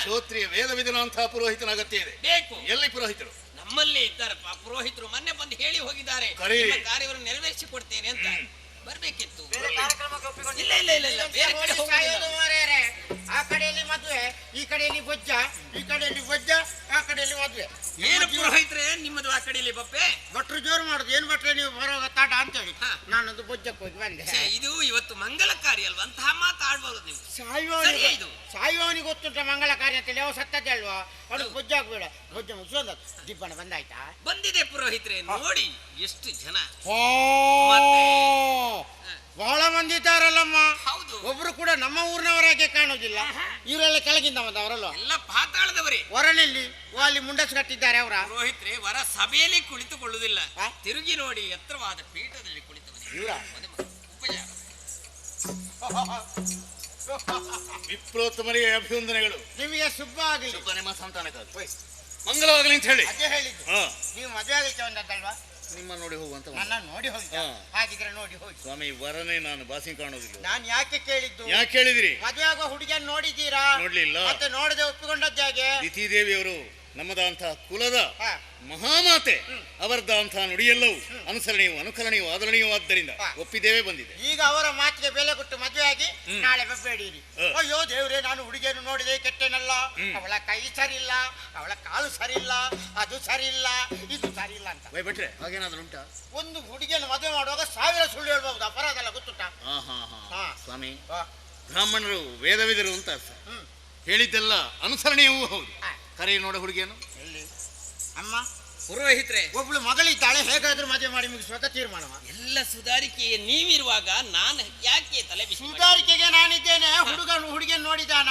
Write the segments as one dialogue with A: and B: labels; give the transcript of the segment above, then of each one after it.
A: ಶ್ರೋತ್ರಿಯ ವೇದ ವಿಧಾನಂತಹ ಪುರೋಹಿತನ ಅಗತ್ಯ ಇದೆ.
B: ಬೇಕು.
A: ಎಲ್ಲಿ ಪುರೋಹಿತರು?
B: ನಮ್ಮಲ್ಲಿ ಇದ್ದಾರಪ್ಪ ಪುರೋಹಿತರು. ಮೊನ್ನೆ ಬಂದು ಹೇಳಿ ಹೋಗಿದ್ದಾರೆ ಕಾರ್ಯವನ್ನು ನೆರವೇರಿಸಿ ಕೊಡ್ತೇನೆ ಅಂತ. ಬರ್ಬೇಕಿತ್ತು. ಇಲ್ಲ ಇಲ್ಲ ಇಲ್ಲ ಇಲ್ಲ, ಬೇರೆ ಕಡೆ ಹೋಗುದಿಲ್ಲ.
C: ಆ ಕಡೆಯಲ್ಲಿ ಮದುವೆ, ಈ ಕಡೆಯಲ್ಲಿ ಬೊಜ್ಜ, ಈ ಕಡೆಯಲ್ಲಿ ಬೊಜ್ಜ, ಆ ಕಡೆಯಲ್ಲಿ ಮದುವೆ.
B: ಏನು ಪುರೋಹಿತ್ರೆ ನಿಮ್ಮದು ಆ ಕಡೆಯಲ್ಲಿ ಬಪ್ಪೆ?
C: ಭಟ್ರು ಜೋರು ಮಾಡುದು. ಏನ್ ಭಟ್ರೆ ನೀವು ಬರೋಗ ತಾಟ ಅಂತೇಳಿ ನಾನೊಂದು ಬೊಜ್ಜಕ್ಕೆ ಹೋಗಿ ಬಂದೆ.
B: ಇದು ಇವತ್ತು ಮಂಗಲ ಕಾರ್ಯ ಅಲ್ವಾ, ಅಂತಹ ಮಾತಾಡ್ಬಾರ್ದು ನೀವು.
C: ಸಾಯುವವನಿಗೆ ಗೊತ್ತುಂಟ ಮಂಗಳ ಕಾರ್ಯ ಅಂತೇಳಿ. ಯಾವ ಸತ್ತದ್ದೇ ಅಲ್ವಾ, ಅದು ಬೊಜ್ಜಾಗ್ಬೇಡ. ಬೊಜ್ಜ ಮುಗಿಸೋದ ದಿಬ್ಬಣ ಬಂದಾಯ್ತಾ?
B: ಬಂದಿದೆ ಪುರೋಹಿತ್ರೆ, ನೋಡಿ ಎಷ್ಟು ಜನ.
C: ಬಹಳ ಮಂದಿ ಇದ್ದಾರಲ್ಲಮ್ಮ.
B: ಹೌದು.
C: ಒಬ್ರು ಕೂಡ ನಮ್ಮ ಊರಿನವರಾಗೆ ಕಾಣುವುದಿಲ್ಲ. ಇವರೆಲ್ಲ ಕೆಳಗಿಂದ ಬಂದವರಲ್ಲ,
B: ಎಲ್ಲ ಪಾತಾಳದವರೇ.
C: ವರನಲ್ಲಿ ಅಲ್ಲಿ ಮುಂಡಸ್ ಕಟ್ಟಿದ್ದಾರೆ ಅವರ.
B: ಪುರೋಹಿತ್ರೆ ವರ ಸಭೆಯಲ್ಲಿ ಕುಳಿತುಕೊಳ್ಳುವುದಿಲ್ಲ, ತಿರುಗಿ ನೋಡಿ ಎತ್ತರವಾದ ಪೀಠದಲ್ಲಿ ಕುಳಿತವರೇ.
A: ವಿಪ್ರೋತ್ತಮರಿಗೆ ಅಭಿವಂದನೆಗಳು.
C: ನಿಮಗೆ ಶುಭ ಆಗಲಿ.
A: ನಿಮ್ಮ ಸಂತಾನಕ್ಕಾಗಲಿ ಮಂಗಲವಾಗಲಿ ಅಂತ ಹೇಳಿ
C: ಅದೇ ಹೇಳಿದ್ದು. ನೀವು ಮದುವೆ ಆಗಲಿಕ್ಕೆ ಬಂದದ್ದಲ್ವಾ?
A: ನಿಮ್ಮ ನೋಡಿ ಹೋಗುವಂತ.
C: ನನ್ನ ನೋಡಿ ಹೋಗಿ. ಹಾಗಿದ್ರೆ ನೋಡಿ ಹೋಗಿ.
A: ಸ್ವಾಮಿ ವರನೇ ನಾನು ಬಾಸಿ ಕಾಣೋದಿಲ್ಲ.
C: ನಾನು ಯಾಕೆ ಕೇಳಿದ್ದು?
A: ಯಾಕೆ ಹೇಳಿದ್ರಿ?
C: ಮದುವೆ ಆಗೋ ಹುಡುಗಿಯನ್ನು ನೋಡಿದ್ದೀರಾ?
A: ನೋಡ್ಲಿಲ್ಲ.
C: ಮತ್ತೆ ನೋಡದೆ ಒಪ್ಪಿಕೊಂಡದ್ದು ಹೇಗೆ?
A: ದಿತಿದೇವಿಯವರು ನಮ್ಮದಂತಹ ಕುಲದ ಮಹಾಮಾತೆ, ಅವರದಂತಹ ನುಡಿಯೆಲ್ಲವೂ ಅನುಸರಣೀಯವು ಅನುಕರಣೀಯವು ಆದರಣೀಯವು ಆದ್ದರಿಂದ ಒಪ್ಪಿದ್ದೇವೆ ಬಂದಿದೆ.
C: ಈಗ ಅವರ ಮಾತಿಗೆ ಬೆಲೆ ಕೊಟ್ಟು ಮದುವೆ ಆಗಿ ನಾಳೆ ಬಬ್ಬೇಡಿರಿ. ಅಯ್ಯೋ ದೇವ್ರೆ, ನಾನು ಹುಡುಗಿಯನ್ನು ನೋಡಿದೆ, ಕೆಟ್ಟೆನಲ್ಲ. ಅವಳ ಕೈ ಸರಿ ಇಲ್ಲ, ಅವಳ ಕಾಲು ಸರಿ ಇಲ್ಲ, ಅದು ಸರಿ ಇಲ್ಲ, ಇದು ಸರಿ ಇಲ್ಲ ಅಂತ
A: ಭಯಪಟ್ರೆ ಹಾಗೇನಾದ್ರೂ ಉಂಟಾ?
C: ಒಂದು ಹುಡುಗಿಯನ್ನು ಮದುವೆ ಮಾಡುವಾಗ 1000 ಸುಳ್ಳು ಹೇಳ್ಬಹುದು, ಅಪರಾಧ ಅಲ್ಲ, ಗೊತ್ತುಂಟಾ?
A: ಸ್ವಾಮಿ, ಬ್ರಾಹ್ಮಣರು ವೇದವಿದರು ಅಂತ ಅರ್ಥ. ಹೇಳಿದ್ದೆಲ್ಲ ಅನುಸರಣೀಯವೂ ಹೌದು. ಕರೆ ನೋಡ ಹುಡುಗಿಯನ್ನು.
C: ಎಲ್ಲಿ ಅಮ್ಮ?
B: ಪುರೋಹಿತ್ರೆ,
C: ಒಬ್ಳು ಮಗಳಿದ್ದಾಳೆ, ಹೇಗಾದ್ರೂ ಮದುವೆ ಮಾಡಿ ಮುಗಿಸುವಾಗ ತೀರ್ಮಾನ.
B: ಎಲ್ಲ ಸುಧಾರಿಕೆಗೆ ನೀವಿರುವಾಗ ನಾನು ಯಾಕೆ ತಲೆ ಬಿಸಿ?
C: ಸುಧಾರಿಕೆಗೆ ನಾನಿದ್ದೇನೆ. ಹುಡುಗಿಯನ್ನು ನೋಡಿದಾನ?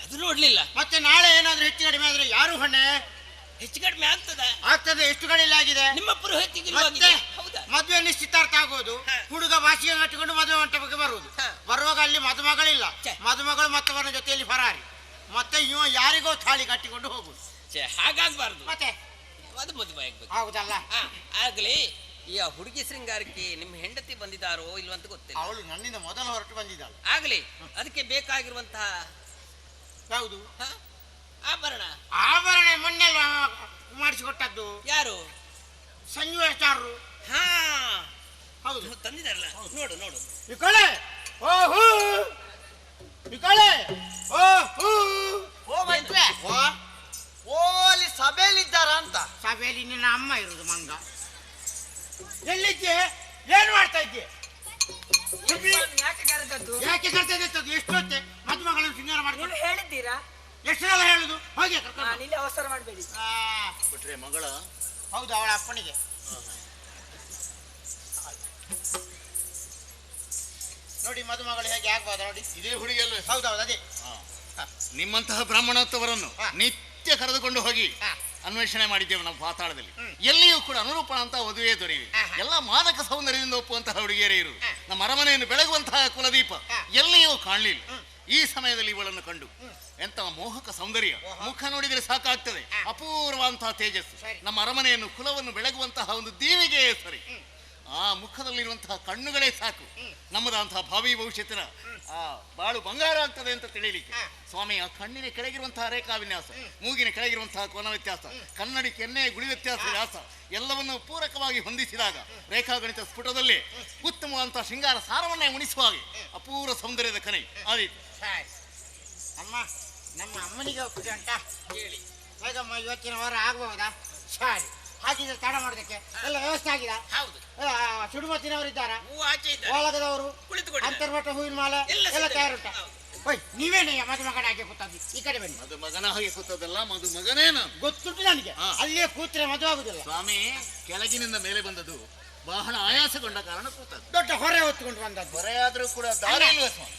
B: ಅದು ನೋಡ್ಲಿಲ್ಲ.
C: ಮತ್ತೆ ನಾಳೆ ಏನಾದ್ರೂ ಹೆಚ್ಚು ಕಡಿಮೆ ಆದ್ರೆ ಯಾರು ಹೊಣೆ?
B: ಹೆಚ್ಚು ಕಡಿಮೆ
C: ಆಗ್ತದೆ. ಎಷ್ಟು ಕಡೆಯಲ್ಲಿ ಆಗಿದೆ?
B: ನಿಮ್ಮ ಪುರೋಹಿತಿಗೆ.
C: ಮದುವೆ ನಿಶ್ಚಿತಾರ್ಥ ಆಗೋದು, ಹುಡುಗ ಭಾಷೆಗೆ ಕಟ್ಟಿಕೊಂಡು ಮದುವೆ ಮಂಟಪಕ್ಕೆ ಬರುವುದು. ಬರುವಾಗ ಅಲ್ಲಿ ಮದುಮಗಳಿಲ್ಲ, ಮದುಮಗಳು ಮತ್ತವರ ಜೊತೆಯಲ್ಲಿ ಫರಾರಿ. ಮತ್ತೆ ಇವ ಯಾರಿಗೋ ತಾಳಿ ಕಟ್ಟಿಕೊಂಡು ಹೋಗುದು.
B: ಹಾಗಾಗ್ಬಾರ್ದು.
C: ಮತ್ತೆ
B: ಅದು ಮದುವೆ ಆಗ್ಬೇಕು.
C: ಹೌದಲ್ಲ?
B: ಆಗ್ಲಿ. ಈ ಹುಡುಗಿ ಶೃಂಗಾರಕ್ಕೆ ನಿಮ್ಮ ಹೆಂಡತಿ ಬಂದಿದ್ದಾರೋ ಇಲ್ವಂತ ಗೊತ್ತಿಲ್ಲ.
C: ಅವಳು ನನ್ನಿಂದ ಮೊದಲು ಹೊರಟು ಬಂದಿದ್ದಾಳೆ.
B: ಆಗ್ಲಿ. ಅದಕ್ಕೆ ಬೇಕಾಗಿರುವಂತಹ
C: ಯಾವುದು?
B: ಆಭರಣ
C: ಮೊನ್ನೆ ಮಾಡಿಸಿಕೊಟ್ಟದ್ದು.
B: ಯಾರು?
C: ಸಂಜೀವಾಚಾರ್ಯರು.
B: ಹೌದು, ತಂದಿದ್ದಾರಲ್ಲ. ನೋಡು ನೋಡು.
C: ಈ ಕಡೆ ಓಹೋ, ಈ ಕಡೆ ಓಹೋ.
D: ಅಲ್ಲಿ ಸಭೆಯಲ್ಲಿದ್ದಾರ ಅಂತ.
C: ಸಭೆಯಲ್ಲಿ ನಿನ್ನ ಅಮ್ಮ ಇರುದು ಮಂಗ. ಎಲ್ಲಿದ್ದೆ? ಏನ್ ಮಾಡ್ತಾ ಇದ್ದೆ? ಯಾಕೆ ಕರ್ತಾ ಇದ್ದದ್ದು? ಎಷ್ಟೊತ್ತೆ ಮದುಮಗಳನ್ನು ಸಿಂಗಾರ ಮಾಡ್ಕೊಂಡು
D: ಹೇಳಿದ್ದೀರಾ?
C: ಎಷ್ಟು ಸಲ ಹೇಳುದು? ಹೋಗಿ
D: ಇಲ್ಲಿ ಅವಸರ ಮಾಡಬೇಡಿ.
A: ಬಿಟ್ರೆ ಮಗಳ.
C: ಹೌದು, ಅವಳ ಅಪ್ಪನಿಗೆ. ನೋಡಿ ಮದುಮಗಳು ಹೇಗೆ ಆಗ್ಬೋದು ನೋಡಿ.
A: ಇದೇ ಹುಡುಗಿಯಲ್ಲ?
C: ಹೌದೌದು, ಅದೇ.
A: ನಿಮ್ಮಂತಹ ಬ್ರಾಹ್ಮಣೋತ್ತವರನ್ನು ನಿತ್ಯ ಕರೆದುಕೊಂಡು ಹೋಗಿ ಅನ್ವೇಷಣೆ ಮಾಡಿದ್ದೇವೆ ನಾವು ಪಾತಾಳದಲ್ಲಿ. ಎಲ್ಲಿಯೂ ಕೂಡ ಅನುರೂಪ ಅಂತ ಮದುವೆ ದೊರೆಯಿದೆ. ಎಲ್ಲ ಮಾದಕ ಸೌಂದರ್ಯದಿಂದ ಒಪ್ಪುವಂತಹ ಹುಡುಗಿಯರೇ ಇರುವುದು. ನಮ್ಮ ಅರಮನೆಯನ್ನು ಬೆಳಗುವಂತಹ ಕುಲದೀಪ ಎಲ್ಲಿಯೂ ಕಾಣಲಿಲ್ಲ. ಈ ಸಮಯದಲ್ಲಿ ಇವಳನ್ನು ಕಂಡು ಎಂತ ಮೋಹಕ ಸೌಂದರ್ಯ, ಮುಖ ನೋಡಿದರೆ ಸಾಕಾಗ್ತದೆ. ಅಪೂರ್ವಂತಹ ತೇಜಸ್ಸು, ನಮ್ಮ ಅರಮನೆಯನ್ನು ಕುಲವನ್ನು ಬೆಳಗುವಂತಹ ಒಂದು ದೀವಿಗೆ ಸರಿ. ಆ ಮುಖದಲ್ಲಿರುವಂತಹ ಕಣ್ಣುಗಳೇ ಸಾಕು ನಮ್ಮದಂತಹ ಭಾವಿ ಭವಿಷ್ಯತ್ತಿನ ಆ ಬಾಳು ಬಂಗಾರ ಆಗ್ತದೆ ಅಂತ ತಿಳಿಯಲಿಕ್ಕೆ. ಸ್ವಾಮಿ, ಆ ಕಣ್ಣಿನ ಕೆಳಗಿರುವಂತಹ ರೇಖಾ ವಿನ್ಯಾಸ, ಮೂಗಿನ ಕೆಳಗಿರುವಂತಹ ಕೋನ ವ್ಯತ್ಯಾಸ, ಕನ್ನಡಿ ಕೆನ್ನೆ ಗುಳಿ ವ್ಯತ್ಯಾಸ ವ್ಯಾಸ ಎಲ್ಲವನ್ನು ಪೂರಕವಾಗಿ ಹೊಂದಿಸಿದಾಗ ರೇಖಾಗಣಿತ ಸ್ಫುಟದಲ್ಲಿ ಉತ್ತಮವಾದಂತಹ ಶೃಂಗಾರ ಸಾರವನ್ನೇ ಉಣಿಸುವ ಹಾಗೆ ಅಪೂರ್ವ ಸೌಂದರ್ಯದ ಕನೆ ಆದೀತು.
C: ಅಮ್ಮ, ನಮ್ಮ ಅಮ್ಮನಿಗೆ ಒಪ್ಪಿಗೆ ಉಂಟಾ? ಹೇಳಿ. ಹೇಗಮ್ಮ, ಇವತ್ತಿನ ವಾರ ಆಗಬಹುದಾ? ಸರಿ, ಹಾಗಿದ್ರೆ ತಡ ಮಾಡೋದಕ್ಕೆ ಎಲ್ಲ ವ್ಯವಸ್ಥೆ ಆಗಿದೆ.
B: ಹೌದು.
C: ಸುಡುಮತ್ತಿನವರಿದ್ದಾರ,
B: ಒಳಗದವರು,
C: ಅಂತರ್ಮಠ ಹೂವಿನ ಮಾಲೆ ಎಲ್ಲ ತಯಾರುಂಟ. ನೀವೇನೇ ಮದುಮಗನ ಹಾಗೆ ಕೂತದ್ದು? ಈ ಕಡೆ ಬನ್ನಿ.
A: ಮದುಮಗನ ಹಾಗೆ ಕೂತದಲ್ಲ, ಮದುಮಗನೇನು
C: ಗೊತ್ತುಂಟು ನನಗೆ. ಅಲ್ಲೇ ಕೂತ್ರೆ ಮದುವೆ ಆಗುದಿಲ್ಲ.
A: ಸ್ವಾಮಿ, ಕೆಳಗಿನಿಂದ ಮೇಲೆ ಬಂದದ್ದು ಬಹಳ ಆಯಾಸಗೊಂಡ ಕಾರಣ ಕೂತದ್ದು.
C: ದೊಡ್ಡ ಹೊರೆ ಹೊತ್ತುಕೊಂಡು ಬಂದದ್ದು.
A: ಹೊರೆ ಆದ್ರೂ ಕೂಡ ದಾರಿ ಇಲ್ವ ಸ್ವಾಮಿ?